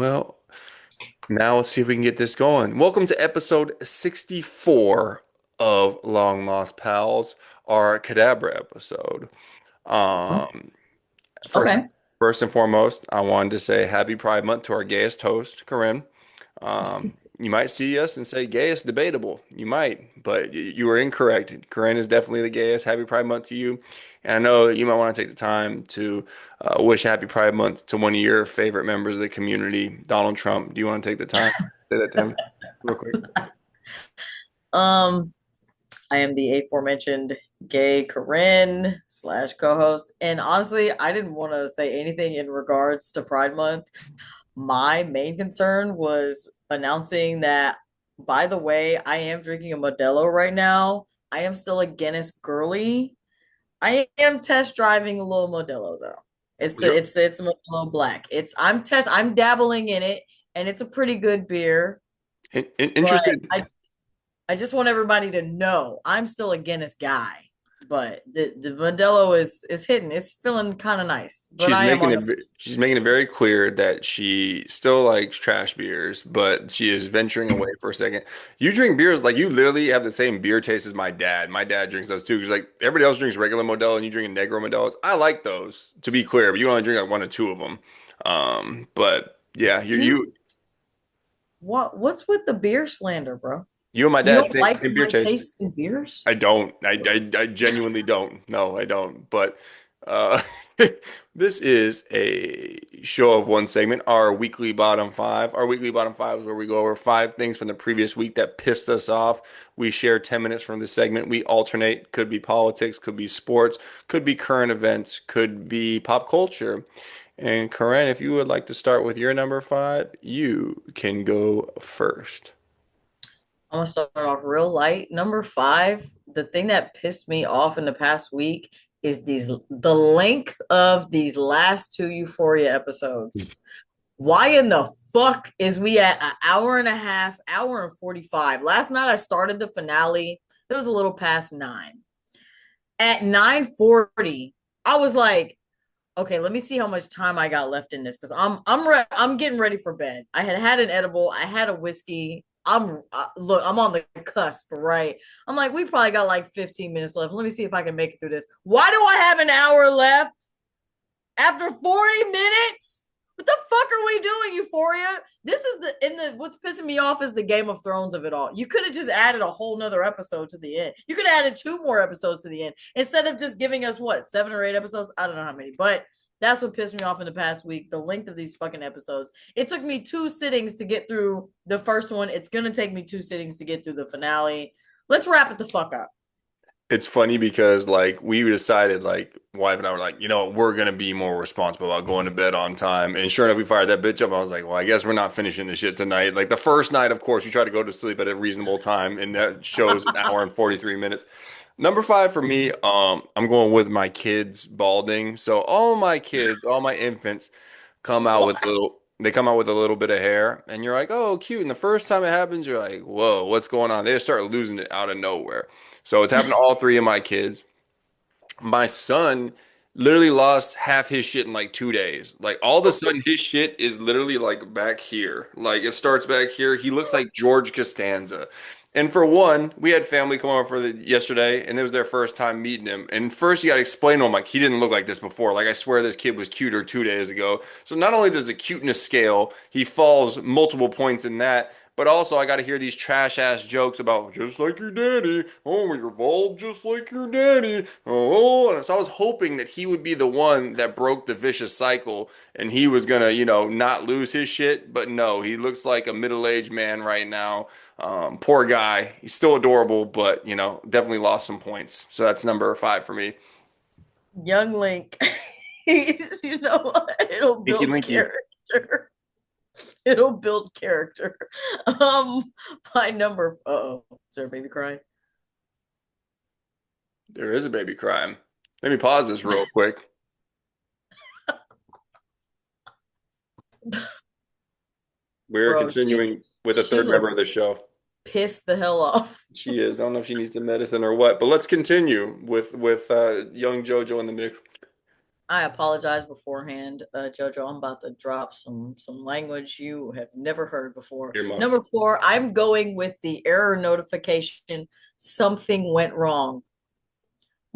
Well, now let's see if we can get this going. Welcome to episode 64 of Long Lost Pals, our Cadabra episode. Mhm. Um, first, Okay. first and foremost, I wanted to say Happy Pride Month to our gayest host, Karrin. You might see us and say gayest debatable. You might, but you were incorrect. Karrin is definitely the gayest. Happy Pride Month to you. And I know that you might want to take the time to wish Happy Pride Month to one of your favorite members of the community, Donald Trump. Do you want to take the time to say that to him real quick? Um, I am the aforementioned gay Corinne slash co-host. And honestly, I didn't want to say anything in regards to Pride Month. My main concern was announcing that, by the way, I am drinking a Modelo right now. I am still a Guinness girly. I am test driving a little Modelo though. You're It's Modelo Black. I'm dabbling in it, and it's a pretty good beer. But interested. I just want everybody to know I'm still a Guinness guy, but the Modelo is hitting. It's feeling kind of nice, but She's I am making on it the. she's making it very clear that she still likes trash beers, but she is venturing away for a second. You drink beers like you literally have the same beer taste as my dad. My dad drinks those too, because like everybody else drinks regular Modelo and you drink Negro Modelos. I like those, to be clear, but you only drink like one or two of them. But yeah, You what's with the beer slander, bro? you and my You dad don't same like same beer my taste. taste in beers? I don't. I genuinely don't. No, I don't. But uh, this is a show of one segment, our weekly bottom five. Our weekly bottom five is where we go over five things from the previous week that pissed us off. We share 10 minutes from the segment. We alternate. Could be politics, could be sports, could be current events, could be pop culture. And Karen, if you would like to start with your number five, you can go first. I'm gonna start off real light. Number five, the thing that pissed me off in the past week is the length of these last two Euphoria episodes. Why in the fuck is we at an hour and a half, hour and 45? Last night I started the finale. It was a little past 9. At 9:40, I was like, okay, let me see how much time I got left in this because I'm getting ready for bed. I had an edible, I had a whiskey. Look, I'm on the cusp, right? I'm like, we probably got like 15 minutes left. Let me see if I can make it through this. Why do I have an hour left after 40 minutes? What the fuck are we doing, Euphoria? This is what's pissing me off is the Game of Thrones of it all. You could have just added a whole nother episode to the end. You could have added two more episodes to the end instead of just giving us what, 7 or 8 episodes? I don't know how many, but that's what pissed me off in the past week. The length of these fucking episodes. It took me 2 sittings to get through the first one. It's gonna take me 2 sittings to get through the finale. Let's wrap it the fuck up. It's funny because like we decided like wife and I were like, we're gonna be more responsible about going to bed on time. And sure enough, we fired that bitch up. I was like, well, I guess we're not finishing this shit tonight. Like the first night, of course, you try to go to sleep at a reasonable time, and that shows an hour and 43 minutes. Number five for me, I'm going with my kids balding. So all my kids, all my infants they come out with a little bit of hair, and you're like, oh, cute. And the first time it happens, you're like, whoa, what's going on? They just start losing it out of nowhere. So it's happened to all three of my kids. My son literally lost half his shit in like 2 days. Like all of a sudden, his shit is literally like back here. Like it starts back here. He looks like George Costanza. And for one, we had family come over for yesterday, and it was their first time meeting him. And first, you got to explain to him like he didn't look like this before. Like I swear, this kid was cuter 2 days ago. So not only does the cuteness scale, he falls multiple points in that. But also, I got to hear these trash ass jokes about just like your daddy. Oh, you're bald just like your daddy. Oh, and so I was hoping that he would be the one that broke the vicious cycle and he was gonna, not lose his shit. But no, he looks like a middle-aged man right now. Poor guy. He's still adorable, but, definitely lost some points. So that's number five for me. Young Link. You know what? It'll Linky build Linky. character. It'll build character. Um, my number. Oh, is there a baby crying? There is a baby crime. Let me pause this real quick. We're Bro, continuing with a she third member of looks the show. pissed the hell off. She is. I don't know if she needs the medicine or what, but let's continue with young JoJo in the mix. I apologize beforehand, Jojo. I'm about to drop some language you have never heard before. Earmuffs. Number four, I'm going with the error notification. Something went wrong.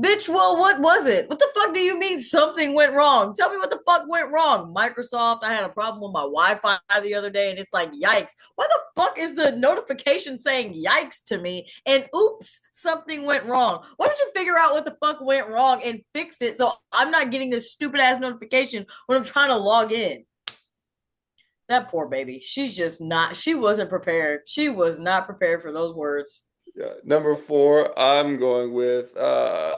Bitch, well, what was it? What the fuck do you mean something went wrong? Tell me what the fuck went wrong. Microsoft, I had a problem with my Wi-Fi the other day and it's like, yikes. Why the fuck is the notification saying yikes to me? And oops, something went wrong. Why don't you figure out what the fuck went wrong and fix it so I'm not getting this stupid ass notification when I'm trying to log in? That poor baby. She's just not, she wasn't prepared. She was not prepared for those words. Yeah. Number four, I'm going with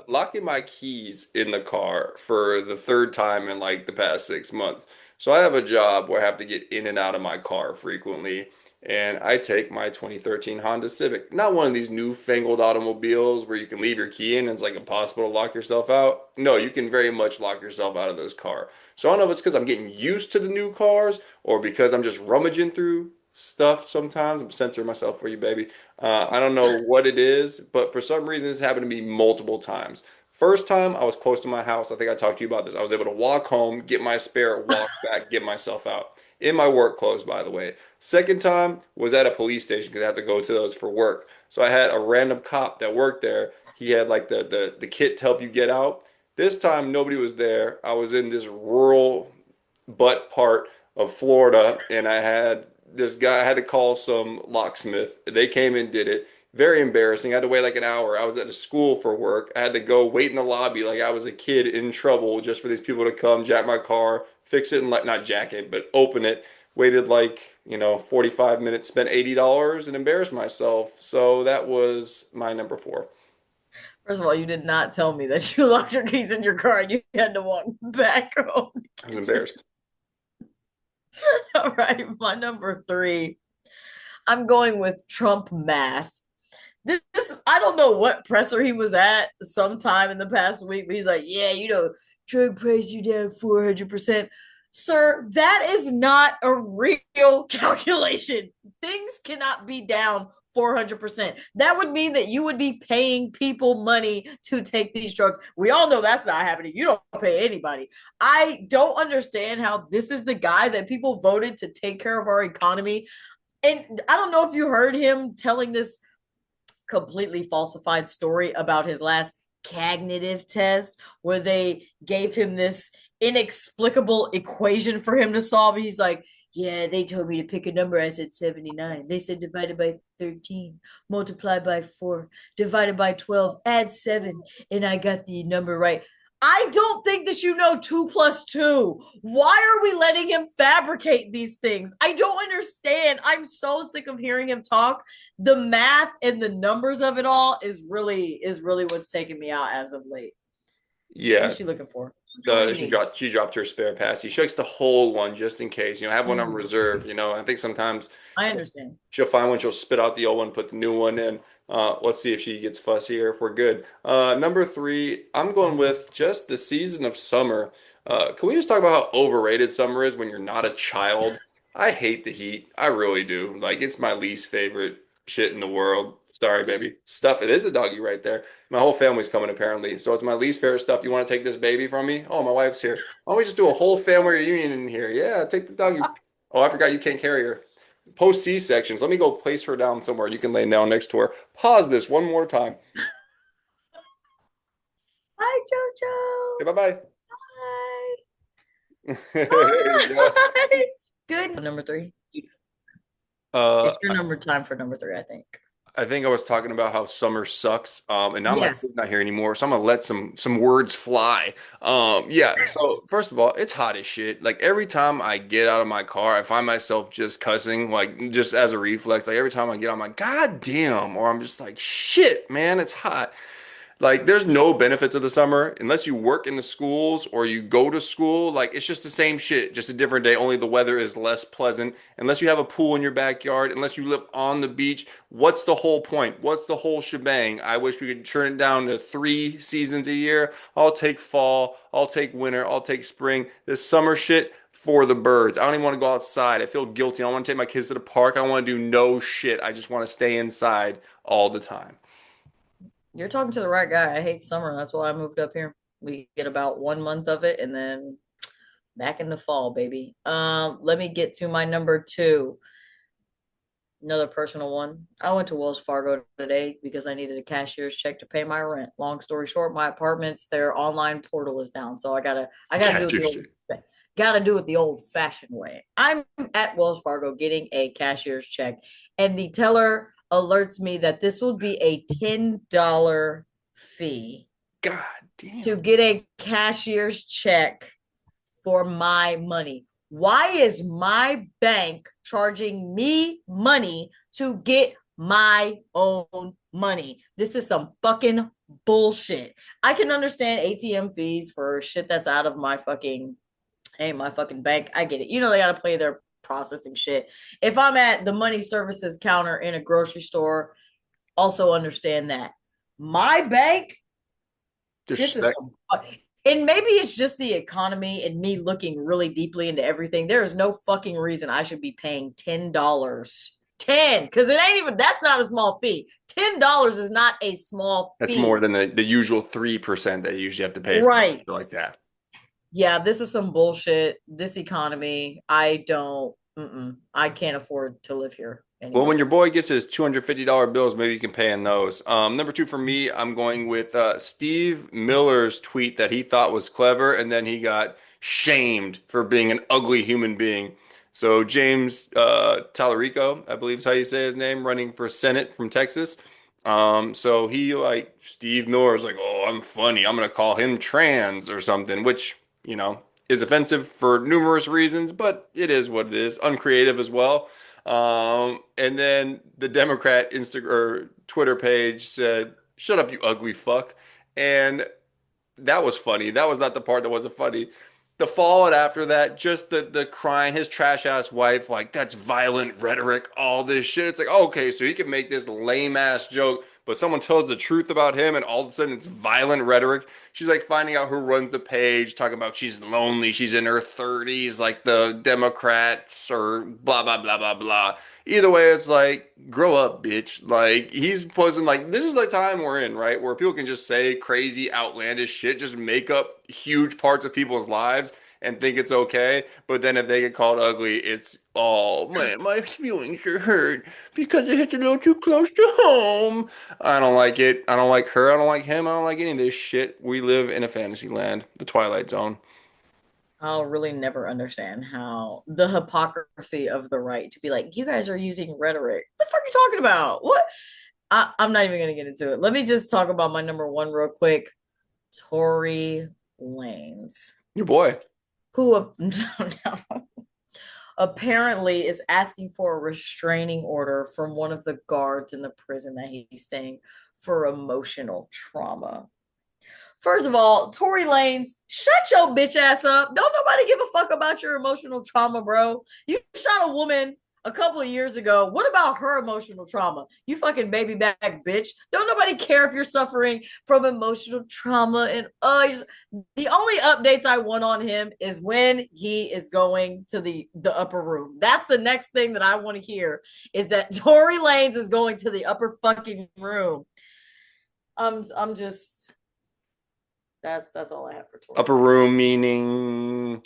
locking my keys in the car for the third time in like the past 6 months. So I have a job where I have to get in and out of my car frequently, and I take my 2013 Honda Civic. Not one of these newfangled automobiles where you can leave your key in and it's like impossible to lock yourself out. No, you can very much lock yourself out of those cars. So I don't know if it's because I'm getting used to the new cars or because I'm just rummaging through stuff sometimes. I'm censoring myself for you, baby. I don't know what it is, but for some reason, this happened to me multiple times. First time, I was close to my house. I think I talked to you about this. I was able to walk home, get my spare, walk back, get myself out. In my work clothes, by the way. Second time was at a police station because I had to go to those for work. So I had a random cop that worked there. He had like the kit to help you get out. This time, nobody was there. I was in this rural butt part of Florida, and I had this guy. I had to call some locksmith. They came and did it. Very embarrassing. I had to wait like an hour. I was at a school for work. I had to go wait in the lobby like I was a kid in trouble just for these people to come jack my car, fix it, and like not jack it, but open it. Waited like, 45 minutes, spent $80 and embarrassed myself. So that was my number four. First of all, you did not tell me that you locked your keys in your car and you had to walk back home to I was get your. embarrassed. All right, my number three. I'm going with Trump math. This I don't know what presser he was at sometime in the past week, but he's like, yeah, drug price you down 400%. Sir, that is not a real calculation. Things cannot be down 400%. That would mean that you would be paying people money to take these drugs. We all know that's not happening. You don't pay anybody. I don't understand how this is the guy that people voted to take care of our economy. And I don't know if you heard him telling this completely falsified story about his last cognitive test where they gave him this inexplicable equation for him to solve. He's like, yeah, they told me to pick a number. I said 79. They said divided by 13, multiply by 4, divided by 12, add 7, and I got the number right. I don't think that you know 2 plus 2. Why are we letting him fabricate these things? I don't understand. I'm so sick of hearing him talk. The math and the numbers of it all is really what's taking me out as of late. Yeah, What's she looking for? What do you need? she dropped her spare passy. She likes to hold one just in case. Have one on Mm, reserve. I think sometimes I she'll, understand. she'll find one. She'll spit out the old one, put the new one in. Let's see if she gets fussy or if we're good. Number three, I'm going with just the season of summer. Can we just talk about how overrated summer is when you're not a child? I hate the heat. I really do. Like it's my least favorite shit in the world. Sorry, baby. Stuff. It is a doggy right there. My whole family's coming apparently. So it's my least favorite stuff. You want to take this baby from me? Oh, my wife's here. Why don't we just do a whole family reunion in here? Yeah, take the doggy. Oh, I forgot you can't carry her. Post C-sections. Let me go place her down somewhere. You can lay down next to her. Pause this one more time. Hi, Okay, Jojo. bye-bye. Hi. There you go. Hi. Good. Number three. Uh, It's your number time for number three, I think. I think I was talking about how summer sucks, and now my Yes. kid's not here anymore, so I'm gonna let some words fly. Yeah. So first of all, it's hot as shit. Like every time I get out of my car, I find myself just cussing, like just as a reflex. Like every time I get out, I'm like, God damn, or I'm just like, shit, man, it's hot. Like, there's no benefits of the summer unless you work in the schools or you go to school. Like, it's just the same shit, just a different day. Only the weather is less pleasant. Unless you have a pool in your backyard, unless you live on the beach, what's the whole point? What's the whole shebang? I wish we could turn it down to 3 seasons a year. I'll take fall, I'll take winter, I'll take spring. This summer shit for the birds. I don't even want to go outside. I feel guilty. I don't want to take my kids to the park. I don't want to do no shit. I just want to stay inside all the time. You're talking to the right guy. I hate summer. That's why I moved up here. We get about 1 month of it and then back in the fall, baby. Let me get to my number two. Another personal one. I went to Wells Fargo today because I needed a cashier's check to pay my rent. Long story short, my apartment's their online portal is down, so I gotta do it Catch your the old shit. gotta do it the old fashioned way. I'm at Wells Fargo getting a cashier's check, and the teller alerts me that this will be a $10 fee God to damn. get a cashier's check for my money. Why is my bank charging me money to get my own money? This is some fucking bullshit. I can understand ATM fees for shit that's out of my fucking, hey, my fucking bank. I get it. You know, they got to play their processing shit. If I'm at the money services counter in a grocery store, also understand that. My bank, this is Disrespect. some, and maybe it's just the economy and me looking really deeply into everything. There is no fucking reason I should be paying $10. 10, because it ain't even, that's not a small fee. $10 is not a small That's more fee. than the usual 3% that you usually have to pay for Right. like that. Yeah, this is some bullshit. This economy, I can't afford to live here Well, when anymore. your boy gets his $250 bills, maybe you can pay in those. Number two for me, I'm going with Steve Miller's tweet that he thought was clever, and then he got shamed for being an ugly human being. So James Tallarico, I believe is how you say his name, running for Senate from Texas. So he like Steve Miller is like, oh, I'm funny. I'm gonna call him trans or something, which is offensive for numerous reasons, but it is what it is. Uncreative as well. And then the Democrat Insta or Twitter page said, "Shut up, you ugly fuck." And that was funny. That was not the part that wasn't funny. The fallout after that, just the crying, his trash ass wife, like that's violent rhetoric, all this shit. It's like, okay, so he can make this lame ass joke, but someone tells the truth about him, and all of a sudden it's violent rhetoric. She's like finding out who runs the page, talking about she's lonely, she's in her 30s, like the Democrats, or blah blah blah blah blah. Either way, it's like, grow up, bitch. Like, he's posing, like, this is the time we're in, right? Where people can just say crazy, outlandish shit, just make up huge parts of people's lives and think it's okay. But then if they get called ugly, it's, oh, my feelings are hurt because it hits a little too close to home. I don't like it. I don't like her. I don't like him. I don't like any of this shit. We live in a fantasy land, the Twilight Zone. I'll really never understand how the hypocrisy of the right to be like, you guys are using rhetoric. What the fuck are you talking about? What? I'm not even gonna get into it. Let me just talk about my number one real quick. Tory Lanez, Your boy. who apparently is asking for a restraining order from one of the guards in the prison that he's staying for emotional trauma. First of all, Tory Lanez, shut your bitch ass up. Don't nobody give a fuck about your emotional trauma, bro. You shot a woman a couple of years ago. What about her emotional trauma? You fucking baby back bitch. Don't nobody care if you're suffering from emotional trauma. And the only updates I want on him is when he is going to the upper room. That's the next thing that I want to hear is that Tory Lanez is going to the upper fucking room. I'm just that's all I have for Tory Upper Lanez. room meaning.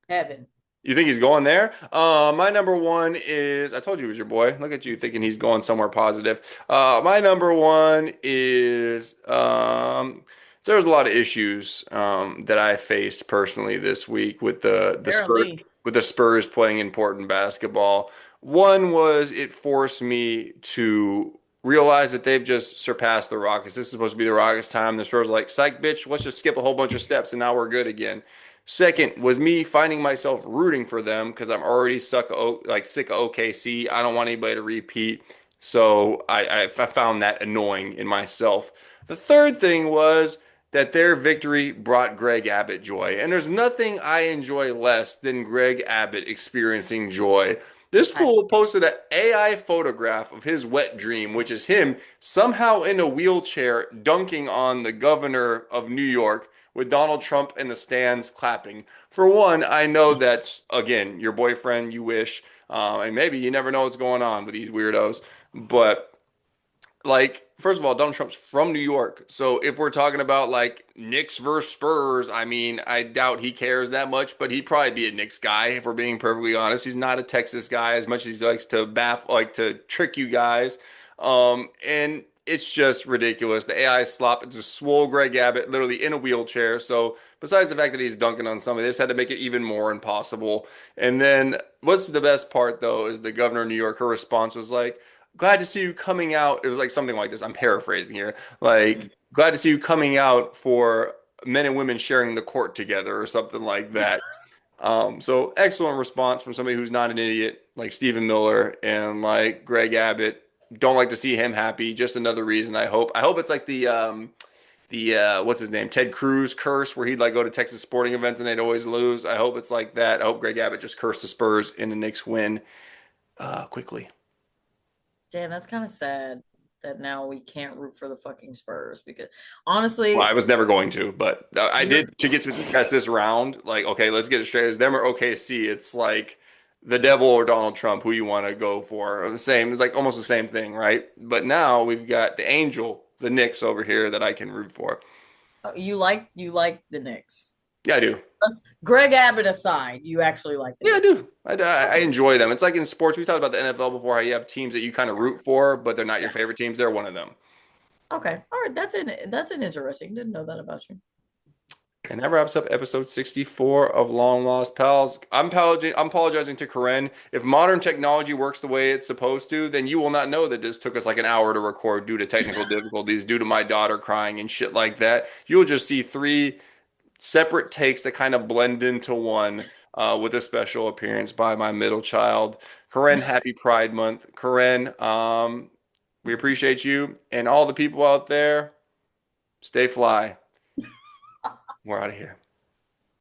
Heaven. You think he's going there? My number one is, I told you it was your boy. Look at you thinking he's going somewhere positive. My number one is, so there's a lot of issues that I faced personally this week with the Spurs Apparently. playing important basketball. One was it forced me to realize that they've just surpassed the Rockets. This is supposed to be the Rockets' time. The Spurs are like, psych, bitch, let's just skip a whole bunch of steps and now we're good again. Second was me finding myself rooting for them because I'm already sick of OKC. I don't want anybody to repeat. So I found that annoying in myself. The third thing was that their victory brought Greg Abbott joy. And there's nothing I enjoy less than Greg Abbott experiencing joy. This I, fool posted an AI photograph of his wet dream, which is him somehow in a wheelchair dunking on the governor of New York with Donald Trump in the stands clapping. For one, I know that's, again, your boyfriend, you wish, and maybe you never know what's going on with these weirdos. But like, first of all, Donald Trump's from New York. So if we're talking about like Knicks versus Spurs, I mean, I doubt he cares that much, but he'd probably be a Knicks guy if we're being perfectly honest. He's not a Texas guy as much as he likes to like to trick you guys. And it's just ridiculous. The AI slop, it's just swole Greg Abbott literally in a wheelchair. So besides the fact that he's dunking on somebody, they just had to make it even more impossible. And then what's the best part though is the governor of New York, her response was like, glad to see you coming out. It was like something like this. I'm paraphrasing here. Like, glad to see you coming out for men and women sharing the court together or something like that. So excellent response from somebody who's not an idiot like Stephen Miller and like Greg Abbott. Don't like to see him happy. Just another reason I hope. I hope it's like the what's his name? Ted Cruz curse where he'd like go to Texas sporting events and they'd always lose. I hope it's like that. I hope Greg Abbott just cursed the Spurs and the Knicks win quickly. Damn, that's kind of sad that now we can't root for the fucking Spurs because Well, honestly, I was never going to, but I you're did to get to discuss this round. Like, okay, let's get it straight. As them or OKC, it's like the devil or Donald Trump, who you want to go for. Or the same, it's like almost the same thing, right? But now we've got the Angel, the Knicks over here that I can root for. you like the Knicks. Yeah, I do. Greg Abbott aside, you actually like the Yeah, I Knicks. do. I enjoy them. It's like in sports. We talked about the NFL before, how you have teams that you kind of root for, but they're not your Yeah. favorite teams. They're one of them. Okay. All right. That's an interesting. Didn't know that about you. And that wraps up episode 64 of Long Lost Pals. I'm apologizing to Karrin. If modern technology works the way it's supposed to, then you will not know that this took us like an hour to record due to technical difficulties, due to my daughter crying and shit like that. You'll just see three separate takes that kind of blend into one with a special appearance by my middle child. Karrin, happy Pride Month. Karrin, we appreciate you and all the people out there. Stay fly. We're out of here.